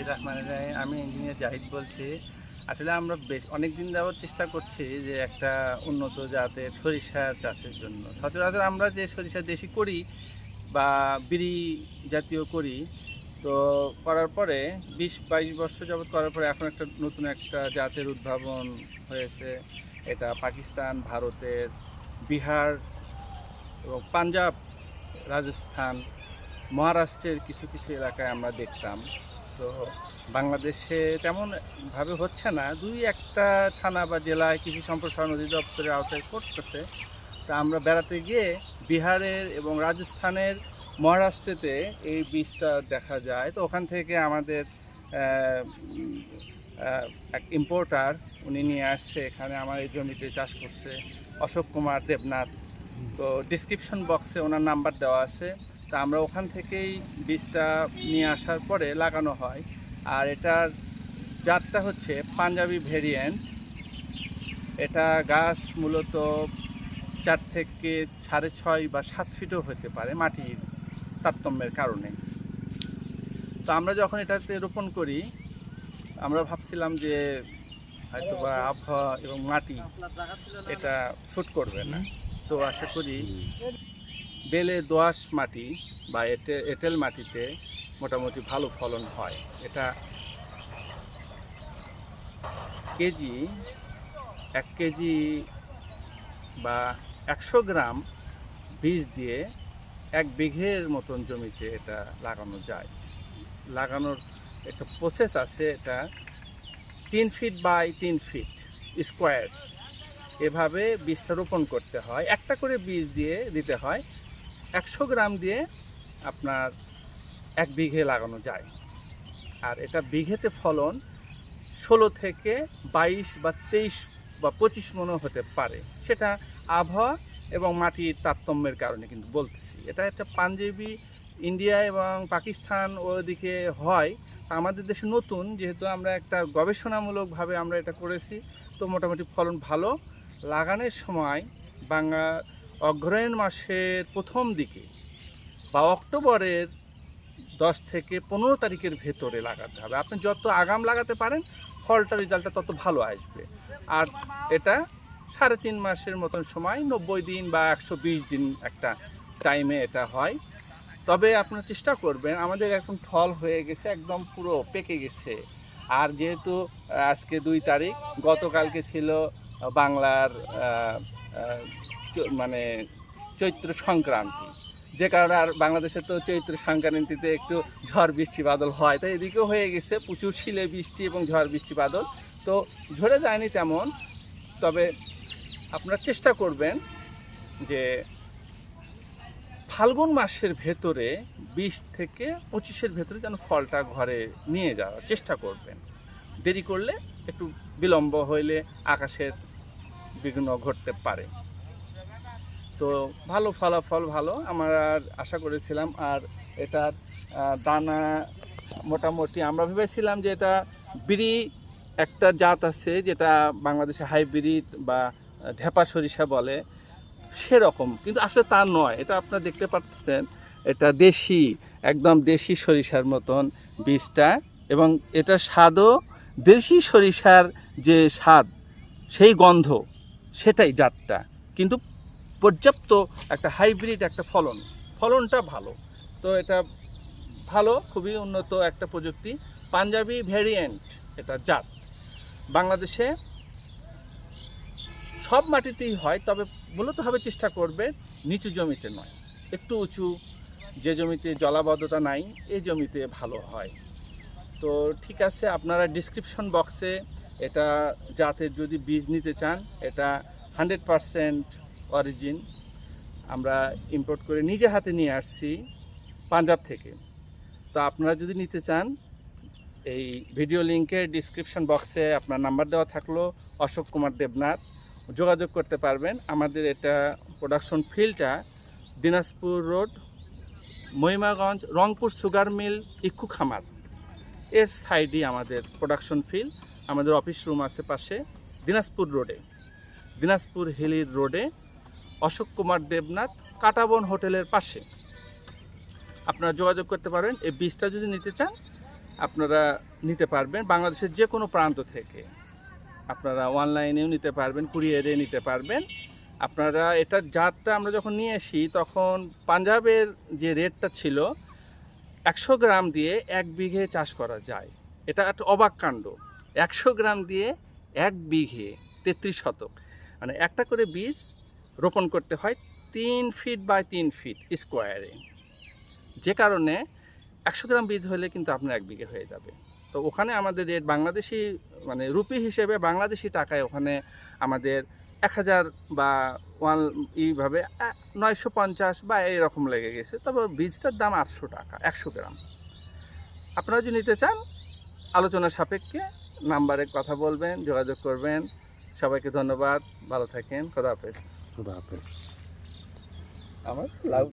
রহমানির রহিম। আমি ইঞ্জিনিয়ার জাহিদ বলছি। আসলে আমরা অনেক দিন যাবত চেষ্টা করছি যে একটা উন্নত জাতের সরিষা চাষের জন্য। সচরাচর আমরা যে সরিষা দেশি করি বা বিড়ি জাতীয় করি, তো করার পরে 20-22 বছর যাবত করার পরে এখন একটা নতুন একটা জাতের উদ্ভাবন হয়েছে। এটা পাকিস্তান, ভারতের, বিহার এবং পাঞ্জাব, রাজস্থান, মহারাষ্ট্রের কিছু কিছু এলাকায় আমরা দেখতাম। তো বাংলাদেশে তেমনভাবে হচ্ছে না, দুই একটা থানা বা জেলায় কৃষি সম্প্রসারণ অধিদপ্তরের আওতায় করতেছে। তা আমরা বেড়াতে গিয়ে বিহারের এবং রাজস্থানের, মহারাষ্ট্রেতে এই বীজটা দেখা যায়। তো ওখান থেকে আমাদের এক ইম্পোর্টার উনি নিয়ে আসছে, এখানে আমার এই জমিতে চাষ করছে, অশোক কুমার দেবনাথ। তো ডিসক্রিপশন বক্সে ওনার নাম্বার দেওয়া আছে। তা আমরা ওখান থেকেই বীজটা নিয়ে আসার পরে লাগানো হয়। আর এটার জাতটা হচ্ছে পাঞ্জাবি ভেরিয়েন্ট। এটা গাছ মূলত 4 থেকে 6.5 বা 7 ফিটও হতে পারে মাটির তারতম্যের কারণে। তো আমরা যখন এটাতে রোপণ করি, আমরা ভাবছিলাম যে হয়তো বা আবহাওয়া এবং মাটি এটা স্যুট করবে না। তো আশা করি বেলে দোআঁশ মাটি বা এঁটেল মাটিতে মোটামুটি ভালো ফলন হয়। এটা কেজি 1 কেজি বা 100 গ্রাম বীজ দিয়ে 1 বিঘের মতন জমিতে এটা লাগানো যায়। লাগানোর একটা প্রসেস আছে। এটা 3 ফিট বাই 3 ফিট স্কোয়ার এভাবে বীজটা রোপণ করতে হয়। একটা করে বীজ দিয়ে দিতে হয়। 100 গ্রাম দিয়ে আপনার 1 বিঘে লাগানো যায়। আর এটা বিঘেতে ফলন 16 থেকে 22 বা 23 বা 25 মনও হতে পারে। সেটা আবহাওয়া এবং মাটির তারতম্যের কারণে কিন্তু বলতেছি। এটা একটা পাঞ্জাবি ইন্ডিয়া এবং পাকিস্তান ওদিকে হয়, আমাদের দেশে নতুন, যেহেতু আমরা একটা গবেষণামূলকভাবে আমরা এটা করেছি। তো মোটামুটি ফলন ভালো। লাগানোর সময় অগ্রহায়ণ মাসের প্রথম দিকে বা অক্টোবরের 10 থেকে 15 তারিখের ভেতরে লাগাতে হবে। আপনি যত আগাম লাগাতে পারেন ফলটা রেজাল্টটা তত ভালো আসবে। আর এটা 3.5 মাসের মতন সময়, 90 দিন বা 120 দিন একটা টাইমে এটা হয়। তবে আপনারা চেষ্টা করবেন, আমাদের এখন ফল হয়ে গেছে, একদম পুরো পেকে গেছে। আর যেহেতু আজকে 2 তারিখ, গতকালকে ছিল বাংলার মানে চৈত্র সংক্রান্তি, যে কারণে আর বাংলাদেশে তো চৈত্র সংক্রান্তিতে একটু ঝড় বৃষ্টি বাদল হয়, তাই এদিকেও হয়ে গেছে প্রচুর শিলে বৃষ্টি এবং ঝড় বৃষ্টি বাদল। তো ঝরে যায়নি তেমন। তবে আপনারা চেষ্টা করবেন যে ফাল্গুন মাসের ভেতরে 20 থেকে 25-এর ভেতরে যেন ফলটা ঘরে নিয়ে যাওয়ার চেষ্টা করবেন। দেরি করলে একটু বিলম্ব হইলে আকাশের বিঘ্ন ঘটতে পারে। তো ভালো ফলাফল ভালো আমরা আশা করেছিলাম। আর এটার দানা মোটামুটি আমরা ভেবেছিলাম যে এটা বিড়ি একটা জাত আছে যেটা বাংলাদেশে হাইব্রিড বা ঢেপা সরিষা বলে, সেরকম, কিন্তু আসলে তা নয়। এটা আপনারা দেখতে পাচ্ছেন, এটা দেশি, একদম দেশি সরিষার মতন বীজটা, এবং এটা স্বাদও দেশি সরিষার যে স্বাদ, সেই গন্ধ, সেটাই জাতটা। কিন্তু পর্যাপ্ত একটা হাইব্রিড একটা ফলনটা ভালো। তো এটা ভালো, খুবই উন্নত একটা প্রযুক্তি, পাঞ্জাবি ভেরিয়েন্ট এটা জাত। বাংলাদেশে সব মাটিতেই হয়, তবে মূলত হবে চেষ্টা করবে নিচু জমিতে নয়, একটু উঁচু যে জমিতে জলাবদ্ধতা নাই, এই জমিতে ভালো হয়। তো ঠিক আছে, আপনারা ডিসক্রিপশন বক্সে এটা জাতের যদি বীজ নিতে চান, এটা 100% অরিজিন, আমরা ইম্পোর্ট করে নিজে হাতে নিয়ে আসছি পাঞ্জাব থেকে। তো আপনারা যদি নিতে চান, এই ভিডিও লিঙ্কের ডিসক্রিপশন বক্সে আপনার নাম্বার দেওয়া থাকলো, অশোক কুমার দেবনাথ, যোগাযোগ করতে পারবেন। আমাদের এটা প্রোডাকশন ফিল্ডটা Dinajpur road, Mahimaganj, Rangpur sugar mill, ইক্ষু খামার এর সাইডই আমাদের প্রোডাকশন ফিল্ড। আমাদের অফিস রুম আছে পাশে, দিনাজপুর রোডে, দিনাজপুর হিলির রোডে, অশোক কুমার দেবনাথ কাটাবন হোটেলের পাশে। আপনারা যোগাযোগ করতে পারেন। এই বীজটা যদি নিতে চান, আপনারা নিতে পারবেন বাংলাদেশের যে কোনো প্রান্ত থেকে। আপনারা অনলাইনেও নিতে পারবেন, কুরিয়ারে নিতে পারবেন। আপনারা এটার জাতটা আমরা যখন নিয়ে আসি তখন পাঞ্জাবের যে রেটটা ছিল 100 গ্রাম দিয়ে 1 বিঘে চাষ করা যায়। এটা একটা অবাক কাণ্ড। 100 গ্রাম দিয়ে 1 বিঘে 33 শতক, মানে একটা করে বীজ রোপণ করতে হয় 3 ফিট বাই 3 ফিট স্কোয়ারে। যে কারণে 100 গ্রাম বীজ হলে কিন্তু আপনার 1 বিঘে হয়ে যাবে। তো ওখানে আমাদের রেট বাংলাদেশি মানে রুপি হিসেবে বাংলাদেশি টাকায় ওখানে আমাদের 1000 বা এইভাবে 950 বা এরকম লেগে গেছে। তবে বীজটার দাম 800 টাকা 100 গ্রাম। আপনারা যদি নিতে চান আলোচনা সাপেক্ষে নাম্বারে কথা বলবেন, যোগাযোগ করবেন। সবাইকে ধন্যবাদ, ভালো থাকেন, খোদা হাফেজ। খুদা হাফেজ। আমার লাভ